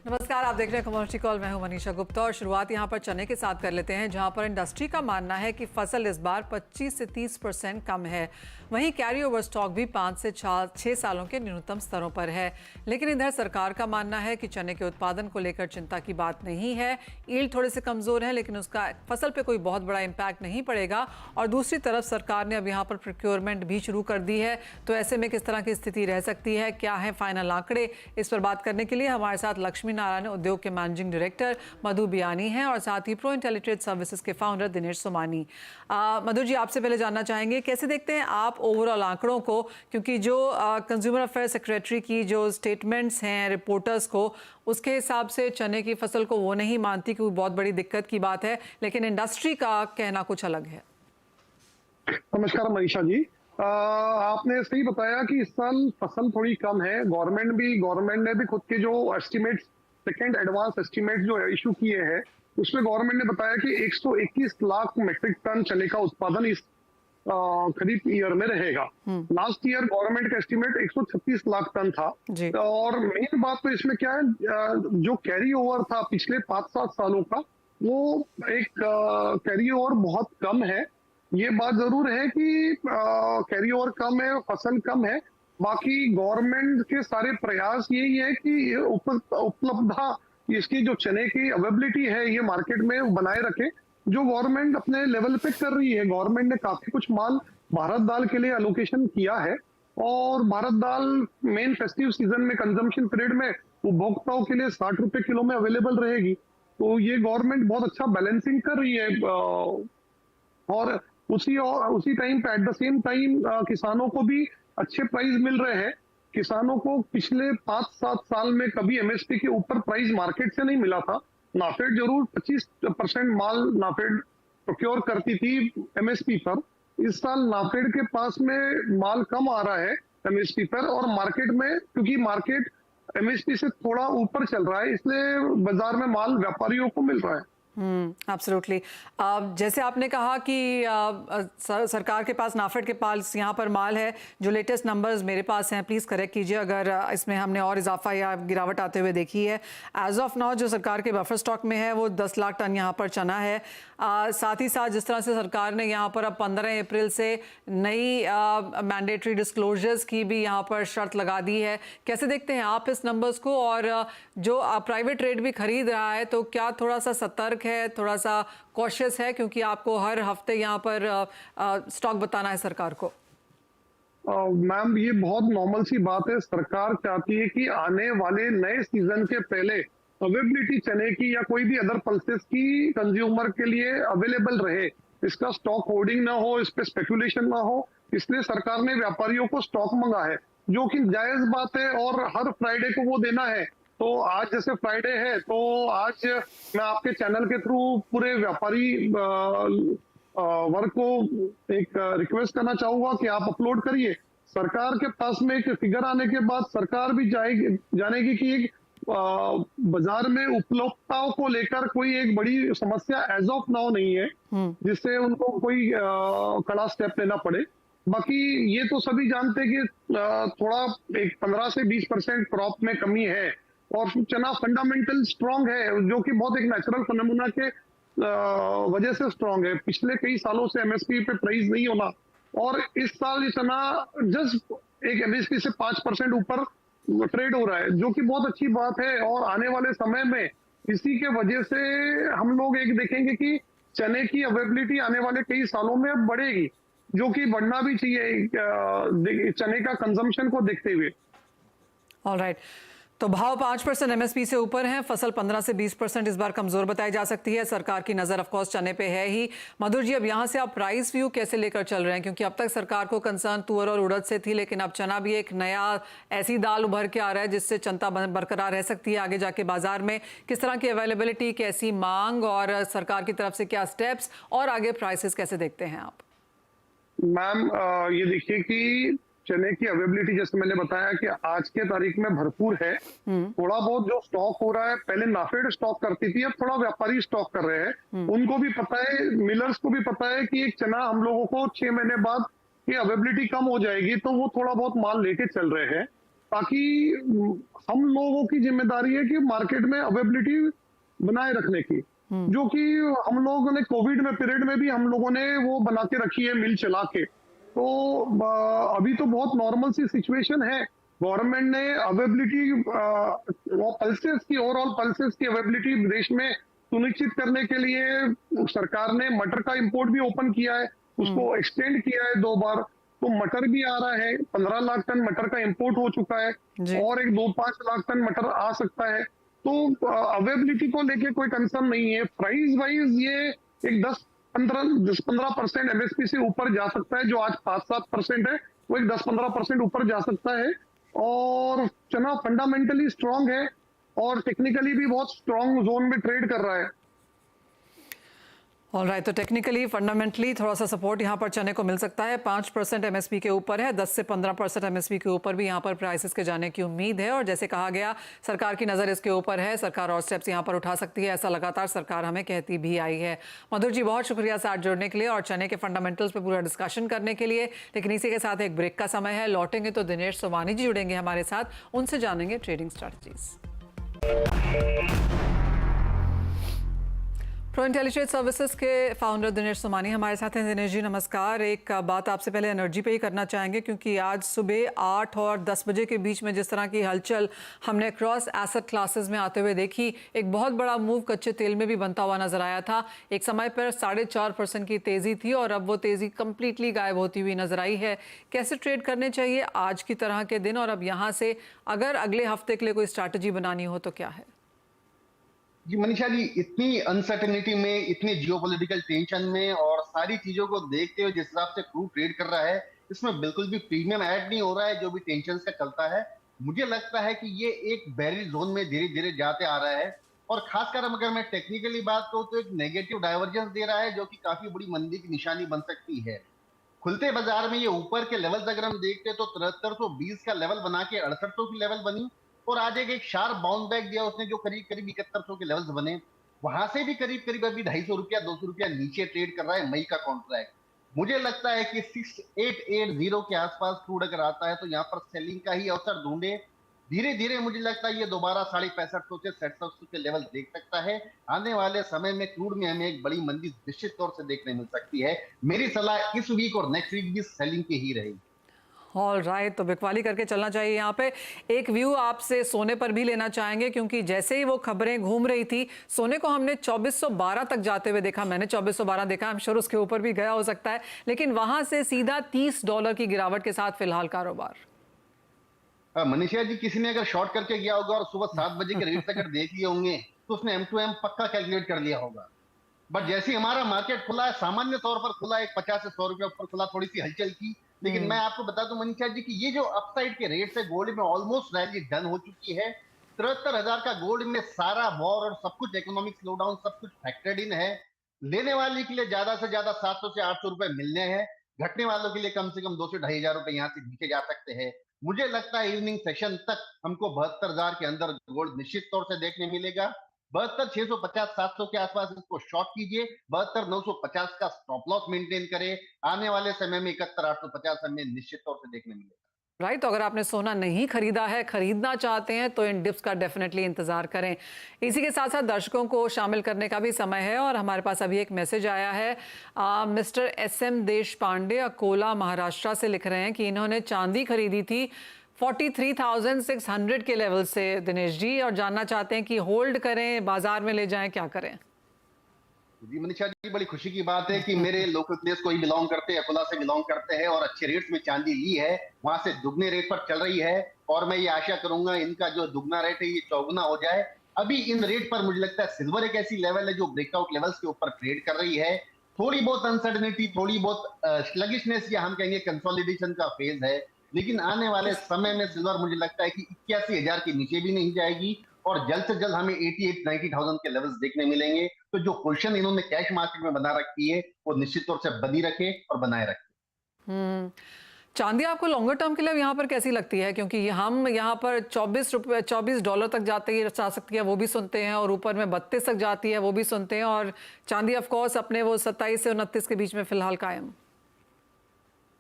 नमस्कार, आप देख रहे हैं कमर्शियल कॉल। मैं हूं मनीषा गुप्ता और शुरुआत यहां पर चने के साथ कर लेते हैं, जहां पर इंडस्ट्री का मानना है कि फसल इस बार 25 से 30% कम है। वहीं कैरी ओवर स्टॉक भी 5 से 6 सालों के न्यूनतम स्तरों पर है। लेकिन इधर सरकार का मानना है कि चने के उत्पादन को लेकर चिंता की बात नहीं है। ईल्ड थोड़े से कमजोर है, लेकिन उसका फसल पर कोई बहुत बड़ा इम्पैक्ट नहीं पड़ेगा। और दूसरी तरफ सरकार ने अब यहाँ पर प्रोक्योरमेंट भी शुरू कर दी है। तो ऐसे में किस तरह की स्थिति रह सकती है, क्या है फाइनल आंकड़े, इस पर बात करने के लिए हमारे साथ लक्ष्मी नारायण, उद्योग के मैनेजिंग डायरेक्टर मधु बियानी हैं, और साथ ही प्रो इंटेलिट्रेड सर्विसेज के फाउंडर दिनेश सोमानी। मधु जी, आपसे पहले जानना चाहेंगे कैसे देखते हैं आप ओवरऑल आंकड़ों को, क्योंकि जो कंज्यूमर अफेयर सेक्रेटरी की जो स्टेटमेंट्स हैं रिपोर्टर्स को, उसके हिसाब से चने की फसल को वो नहीं मानती कि बहुत बड़ी दिक्कत की बात है, लेकिन इंडस्ट्री का कहना कुछ अलग है। नमस्कार मनीषा जी, आपने सही बताया कि इस साल फसल थोड़ी कम है। गवर्नमेंट ने भी खुद के जो एस्टिमेट्स, सेकेंड एडवांस एस्टिमेट जो इशू किए हैं, उसमें गवर्नमेंट ने बताया कि 121 लाख मेट्रिक टन चने का उत्पादन इस खरीफ ईयर में रहेगा। लास्ट ईयर गवर्नमेंट का एस्टिमेट 136 लाख टन था। और मेन बात तो इसमें क्या है, जो कैरी ओवर था पिछले 5-7 सालों का, वो एक कैरी ओवर बहुत कम है। ये बात जरूर है कि कैरी ओवर कम है, फसल कम है। बाकी गवर्नमेंट के सारे प्रयास यही है कि उपलब्धता, इसकी जो चने की अवेलेबिलिटी है, ये मार्केट में बनाए रखे, जो गवर्नमेंट अपने लेवल पे कर रही है। गवर्नमेंट ने काफी कुछ माल भारत दाल के लिए एलोकेशन किया है, और भारत दाल मेन फेस्टिव सीजन में, कंजम्पशन पीरियड में उपभोक्ताओं के लिए 60 रुपए किलो में अवेलेबल रहेगी। तो ये गवर्नमेंट बहुत अच्छा बैलेंसिंग कर रही है। और उसी टाइम पे, एट द सेम टाइम, किसानों को भी अच्छे प्राइस मिल रहे हैं। किसानों को पिछले 5-7 साल में कभी एमएसपी के ऊपर प्राइस मार्केट से नहीं मिला था। नाफेड जरूर 25% माल नाफेड प्रोक्योर करती थी एमएसपी पर। इस साल नाफेड के पास में माल कम आ रहा है एमएसपी पर, और मार्केट में, क्योंकि मार्केट एमएसपी से थोड़ा ऊपर चल रहा है, इसलिए बाजार में माल व्यापारियों को मिल रहा है। एब्सोल्युटली। जैसे आपने कहा कि सरकार के पास, नाफेड के पास यहाँ पर माल है। जो लेटेस्ट नंबर्स मेरे पास हैं, प्लीज़ करेक्ट कीजिए अगर इसमें हमने और इजाफा या गिरावट आते हुए देखी है। एज ऑफ नाउ जो सरकार के बफर स्टॉक में है वो 10 लाख टन यहाँ पर चना है। साथ ही साथ जिस तरह से सरकार ने यहाँ पर अब 15 अप्रैल से नई मैंडेटरी डिस्क्लोजर्स की भी यहाँ पर शर्त लगा दी है, कैसे देखते हैं आप इस नंबर्स को? और जो प्राइवेट रेट भी खरीद रहा है, तो क्या थोड़ा सा सतर्क है, थोड़ा सा कॉशियस है, क्योंकि आपको हर हफ्ते यहाँ पर स्टॉक बताना है सरकार को? मैम, ये बहुत नॉर्मल सी बात है। सरकार चाहती है कि आने वाले नए सीजन के पहले अवेलेबिलिटी चने की या कोई भी अदर पल्सेस की कंज्यूमर के लिए अवेलेबल रहे। इसका स्टॉक होर्डिंग ना हो, इस पे स्पेकुलेशन ना हो, इसलिए सरकार ने व्यापारियों को स्टॉक मंगा है, जो कि जायज बात है। और हर फ्राइडे को वो देना है। तो आज जैसे फ्राइडे है, तो आज मैं आपके चैनल के थ्रू पूरे व्यापारी वर्ग को एक रिक्वेस्ट करना चाहूंगा कि आप अपलोड करिए। सरकार के पास में एक फिगर आने के बाद सरकार भी जानेगी कि एक बाजार में उपलब्धताओं को लेकर कोई एक बड़ी समस्या एज ऑफ नाउ नहीं है, जिससे उनको कोई कड़ा स्टेप लेना पड़े। बाकी ये तो सभी जानते हैं कि थोड़ा एक 15 से 20% क्रॉप में कमी है, और चना फंडामेंटल स्ट्रांग है, जो कि बहुत एक नेचुरल फिनोमेना के वजह से स्ट्रांग है। पिछले कई सालों से एमएसपी पे प्राइस नहीं होना, और इस साल ये चना जस्ट एक एमएसपी से 5% ऊपर ट्रेड हो रहा है, जो कि बहुत अच्छी बात है। और आने वाले समय में इसी के वजह से हम लोग एक देखेंगे कि चने की अवेलेबिलिटी आने वाले कई सालों में अब बढ़ेगी, जो कि बढ़ना भी चाहिए चने का कंजम्पशन को देखते हुए। ऑलराइट, तो भाव 5% एमएसपी से ऊपर हैं, फसल 15 से 20% इस बार कमजोर बताई जा सकती है। सरकार की नजर ऑफकोर्स चने पे है ही। मधुर जी, अब यहाँ से आप प्राइस व्यू कैसे लेकर चल रहे हैं? क्योंकि अब तक सरकार को कंसर्न तुअर और उड़द से थी, लेकिन अब चना भी एक नया ऐसी दाल उभर के आ रहा है जिससे जनता बरकरार रह सकती है आगे जाके बाजार में। किस तरह की अवेलेबिलिटी, कैसी मांग, और सरकार की तरफ से क्या स्टेप्स, और आगे प्राइसेस कैसे देखते हैं आप? मैम, ये देखिए कि चने की अवेलेबिलिटी, जैसे मैंने बताया कि आज के तारीख में भरपूर है। थोड़ा बहुत जो स्टॉक हो रहा है, पहले नाफेड स्टॉक करती थी, अब थोड़ा व्यापारी स्टॉक कर रहे हैं। उनको भी पता है, मिलर्स को भी पता है कि एक चना हम लोगों को 6 महीने बाद ये अवेलेबिलिटी कम हो जाएगी, तो वो थोड़ा बहुत माल लेके चल रहे हैं। ताकि हम लोगों की जिम्मेदारी है कि मार्केट में अवेलेबिलिटी बनाए रखने की, जो कि हम लोगों ने कोविड में पीरियड में भी हम लोगों ने वो बना के रखी है मिल चला के। तो अभी तो बहुत नॉर्मल सी सिचुएशन है। गवर्नमेंट ने अवेलेबिलिटी वो पल्सेस की ओवरऑल पल्सेस की अवेलेबिलिटी देश में सुनिश्चित करने के लिए सरकार ने मटर का इंपोर्ट भी ओपन किया है, उसको एक्सटेंड किया है 2 बार। तो मटर भी आ रहा है, 15 लाख टन मटर का इंपोर्ट हो चुका है जी। और एक 2-5 लाख टन मटर आ सकता है। तो अवेलेबिलिटी को लेके कोई कंसर्न नहीं है। प्राइस वाइज ये एक 10-15% एमएसपी से ऊपर जा सकता है। जो आज 5-7% है, वो एक 10-15% ऊपर जा सकता है। और चना फंडामेंटली स्ट्रांग है और टेक्निकली भी बहुत स्ट्रांग जोन में ट्रेड कर रहा है। ऑलराइट, तो टेक्निकली फंडामेंटली थोड़ा सा सपोर्ट यहाँ पर चने को मिल सकता है। 5% एमएसपी के ऊपर है, 10 से 15% एमएसपी के ऊपर भी यहाँ पर प्राइसेस के जाने की उम्मीद है। और जैसे कहा गया, सरकार की नज़र इसके ऊपर है, सरकार और स्टेप्स यहाँ पर उठा सकती है, ऐसा लगातार सरकार हमें कहती भी आई है। मधुर जी, बहुत शुक्रिया साथ जुड़ने के लिए और चने के फंडामेंटल्स पे पूरा डिस्कशन करने के लिए। लेकिन इसी के साथ एक ब्रेक का समय है, लौटेंगे तो दिनेश सोमानी जी जुड़ेंगे हमारे साथ, उनसे जानेंगे trading strategies. Pro intelligence services के फाउंडर दिनेश सोमानी हमारे साथ हैं। दिनेश जी नमस्कार। एक बात आपसे पहले एनर्जी पे ही करना चाहेंगे, क्योंकि आज सुबह 8 और 10 बजे के बीच में जिस तरह की हलचल हमने क्रॉस एसेट क्लासेस में आते हुए देखी, एक बहुत बड़ा मूव कच्चे तेल में भी बनता हुआ नजर आया था। एक समय पर 4.5% की तेज़ी थी और अब वो तेज़ी कंप्लीटली गायब होती हुई नजर आई है। कैसे ट्रेड करने चाहिए आज की तरह के दिन, और अब यहाँ से अगर अगले हफ्ते के लिए कोई स्ट्रैटेजी बनानी हो तो क्या है? जी मनीषा जी, इतनी अनसर्टेनिटी में, इतनी जियोपॉलिटिकल टेंशन में और सारी चीजों को देखते हुए जिस हिसाब से क्रूड ट्रेड कर रहा है, इसमें बिल्कुल भी प्रीमियम ऐड नहीं हो रहा है जो भी टेंशन का चलता है। मुझे लगता है कि ये एक बैरियर जोन में धीरे धीरे जाते आ रहा है। और खासकर अगर मैं टेक्निकली बात करूं तो एक नेगेटिव डाइवर्जेंस दे रहा है, जो कि काफी बड़ी मंदी की निशानी बन सकती है। खुलते बाजार में ये ऊपर के लेवल्स अगर हम देखते हैं तो 7320 का लेवल बना के 6800 की लेवल बनी, और आज एक शार्प बाउंस बैक दिया उसने, जो करीब करीब 7100 के लेवल्स बने। वहां से भी करीब करीब अभी 250 रुपया 200 रुपया नीचे ट्रेड कर रहा है मई का कॉन्ट्रैक्ट। मुझे लगता है कि 6880 के आसपास क्रूड अगर आता है तो यहाँ पर सेलिंग का ही अवसर ढूंढे। धीरे धीरे मुझे लगता है ये दोबारा 6550 से 6700 के लेवल देख सकता है। आने वाले समय में क्रूड में हमें एक बड़ी मंदी निश्चित तौर से देखने मिल सकती है। मेरी सलाह इस वीक और नेक्स्ट वीक भी सेलिंग की ही रहेगी। ऑल राइट, तो बिकवाली करके चलना चाहिए। यहाँ पे एक व्यू आपसे सोने पर भी लेना चाहेंगे, क्योंकि जैसे ही वो खबरें घूम रही थी, सोने को हमने 2412 तक जाते हुए देखा। मैंने 2412 देखा, आई एम श्योर उसके ऊपर भी गया हो सकता है, लेकिन वहां से सीधा $30 की गिरावट के साथ फिलहाल कारोबार। मनीषा जी, किसी ने अगर शॉर्ट करके गया होगा और सुबह 7 बजे के रेट अगर देख लिए होंगे तो उसने M2M पक्का कैलकुलेट कर लिया होगा। बट जैसे हमारा मार्केट खुला है, सामान्य तौर पर खुला, एक 50 से 100 रुपए ऊपर खुला, थोड़ी सी हलचल की। लेकिन मैं आपको बता दूं मनीषा जी कि ये जो अपसाइड के रेट है गोल्ड में ऑलमोस्ट रैली डन हो चुकी है। 73,000 का गोल्ड में सारा वॉर और सब कुछ, इकोनॉमिक स्लोडाउन सब कुछ फैक्टर्ड इन है। लेने वाले के लिए ज्यादा से ज्यादा 700 से 800 रुपए मिलने हैं, घटने वालों के लिए कम से कम 2 से 2,500 रुपए यहाँ से नीचे जा सकते हैं। मुझे लगता है इवनिंग सेशन तक हमको 72,000 के अंदर गोल्ड निश्चित तौर से देखने मिलेगा। 72,650 700 के आसपास इसको शॉर्ट कीजिए, 72,950 का स्टॉप लॉस मेंटेन करें। आने वाले समय में 71,850 हमें निश्चित तौर से देखने मिलेगा। राइट, तो अगर आपने सोना नहीं खरीदा है, खरीदना चाहते हैं, तो इन डिप्स का डेफिनेटली इंतजार करें। इसी के साथ साथ दर्शकों को शामिल करने का भी समय है, और हमारे पास अभी एक मैसेज आया है। मिस्टर SM देश पांडे अकोला महाराष्ट्र से लिख रहे हैं कि इन्होंने चांदी खरीदी थी 43,600 के लेवल से दिनेश जी, और जानना चाहते हैं कि होल्ड करें, बाजार में ले जाएं, क्या करें? जी मनीषा जी, बड़ी खुशी की बात है कि मेरे लोकल प्लेस को ही बिलोंग करते हैं, अकोला से बिलोंग करते हैं और अच्छे रेट्स में चांदी ली है, वहां से दुगने रेट पर चल रही है। और मैं ये आशा करूंगा इनका जो दुगना रेट है ये चौगुना हो जाए। अभी इन रेट पर मुझे लगता है सिल्वर एक ऐसी लेवल है जो ब्रेकआउट लेवल्स के ऊपर ट्रेड कर रही है। थोड़ी बहुत अनसर्टेनिटी, थोड़ी बहुत स्लगिशनेस या हम कहेंगे कंसोलिडेशन का फेज है, लेकिन आने वाले समय में सिल्वर मुझे लगता है कि 81,000 के नीचे भी नहीं जाएगी और जल्द से जल्द हमें 88-90,000 के लेवल्स देखने मिलेंगे। तो जो पोजीशन इन्होंने कैश मार्केट में बना रखी है वो निश्चित तौर से बनी रखे और बनाए रखे। चांदी आपको लॉन्गर टर्म के लिए यहाँ पर कैसी लगती है? क्योंकि हम यहाँ पर $24 तक जा सकती है वो भी सुनते हैं, और ऊपर में 32 तक जाती है वो भी सुनते हैं, और चांदी ऑफ कोर्स अपने वो 27 से 29 के बीच में फिलहाल कायम।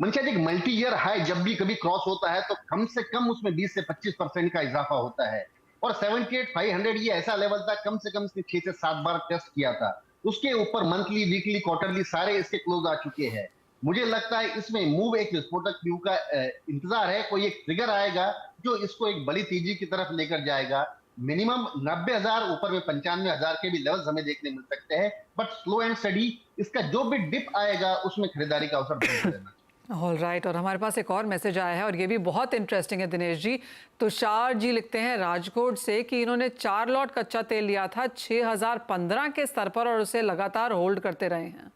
मनीषा जी, एक मल्टी ईयर हाई जब भी कभी क्रॉस होता है तो कम से कम उसमें 20 से 25% का इजाफा होता है। और 78,500 ये ऐसा लेवल था, कम से कम इसने 6 से 7 बार टेस्ट किया था। उसके ऊपर मंथली, वीकली, क्वार्टरली सारे इसके क्लोज आ चुके हैं। मुझे लगता है इसमें मूव एक विस्फोटक व्यू का इंतजार है। कोई एक ट्रिगर आएगा जो इसको एक बड़ी तेजी की तरफ लेकर जाएगा। मिनिमम 90,000, ऊपर में 95,000 के भी लेवल्स हमें देखने मिल सकते हैं। बट स्लो एंड स्टडी इसका जो भी डिप आएगा उसमें खरीदारी का अवसर बना रहना। ऑल राइट, और हमारे पास एक और मैसेज आया है और ये भी बहुत इंटरेस्टिंग है दिनेश जी। तुषार जी लिखते हैं राजकोट से कि इन्होंने 4 लॉट कच्चा तेल लिया था 6015 के स्तर पर और उसे लगातार होल्ड करते रहे हैं।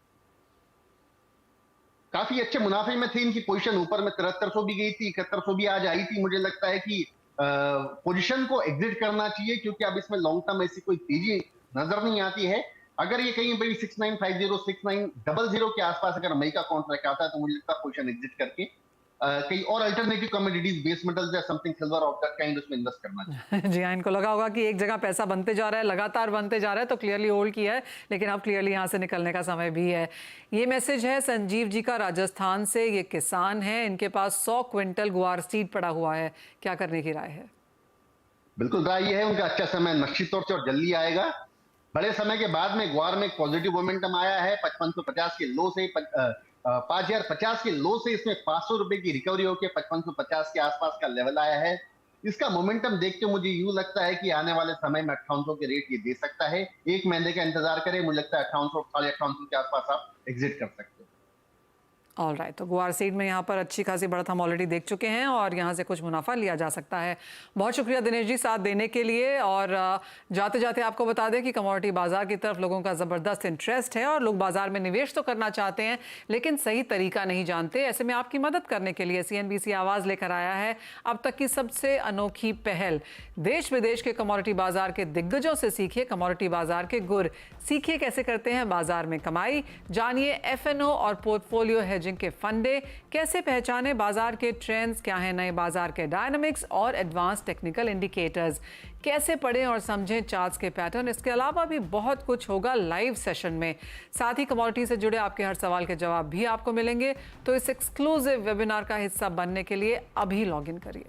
काफी अच्छे मुनाफे में थे। इनकी पोजीशन ऊपर में 7300 भी गई थी, 7100 भी आज आई थी। मुझे लगता है कि पोजीशन को एग्जिट करना चाहिए, क्योंकि अब इसमें लॉन्ग टर्म ऐसी कोई तेजी नजर नहीं आती है। अगर ये कहीं भाई 6950 6900 के आसपास अगर मई का कॉन्ट्रैक्ट आता है तो मुझे लगता है पोजीशन एग्जिट करके कहीं और अल्टरनेटिव कमोडिटीज, बेस मेटल्स या something silver of that kind उसमें इन्वेस्ट करना चाहिए। जी हाँ, इनको लगा होगा कि एक जगह पैसा बनते जा रहा है, लगातार बनते जा रहा है, तो क्लियरली होल्ड किया है, लेकिन अब क्लियरली यहाँ से निकलने का समय भी है। ये मैसेज है संजीव जी का राजस्थान से। ये किसान है, इनके पास 100 क्विंटल गुआर सीड पड़ा हुआ है, क्या करने की राय है? बिल्कुल राय ये है, उनका अच्छा समय निश्चित तौर से और जल्दी आएगा। बड़े समय के बाद में ग्वार में पॉजिटिव मोमेंटम आया है। 5550 के लो से 5050 के लो से इसमें 500 रुपए की रिकवरी होकर 5550 के आसपास का लेवल आया है। इसका मोमेंटम देखते मुझे यूं लगता है कि आने वाले समय में 5800 के रेट ये दे सकता है। एक महीने का इंतजार करें, मुझे लगता है 5800 5800 के आसपास आप एग्जिट कर सकते हैं। ऑल राइट, तो गुआर सीड में यहाँ पर अच्छी खासी बढ़त हम ऑलरेडी देख चुके हैं और यहाँ से कुछ मुनाफा लिया जा सकता है। बहुत शुक्रिया दिनेश जी साथ देने के लिए। और जाते जाते आपको बता दें कि कमोडिटी बाजार की तरफ लोगों का ज़बरदस्त इंटरेस्ट है और लोग बाजार में निवेश तो करना चाहते हैं लेकिन सही तरीका नहीं जानते। ऐसे में आपकी मदद करने के लिए CNBC आवाज़ लेकर आया है अब तक की सबसे अनोखी पहल। देश विदेश के कमोडिटी बाजार के दिग्गजों से सीखिए कमोडिटी बाजार के गुर, सीखिए कैसे करते हैं बाजार में कमाई, जानिए FNO और पोर्टफोलियो हेजिंग के फंडे, कैसे पहचाने बाजार के ट्रेंड्स, क्या है नए बाजार के डायनामिक्स और एडवांस टेक्निकल इंडिकेटर्स, कैसे पढ़ें और समझें चार्ट्स के पैटर्न। इसके अलावा भी बहुत कुछ होगा लाइव सेशन में। साथ ही कमोडिटी से जुड़े आपके हर सवाल के जवाब भी आपको मिलेंगे। तो इस एक्सक्लूसिव वेबिनार का हिस्सा बनने के लिए अभी लॉग इन करिए।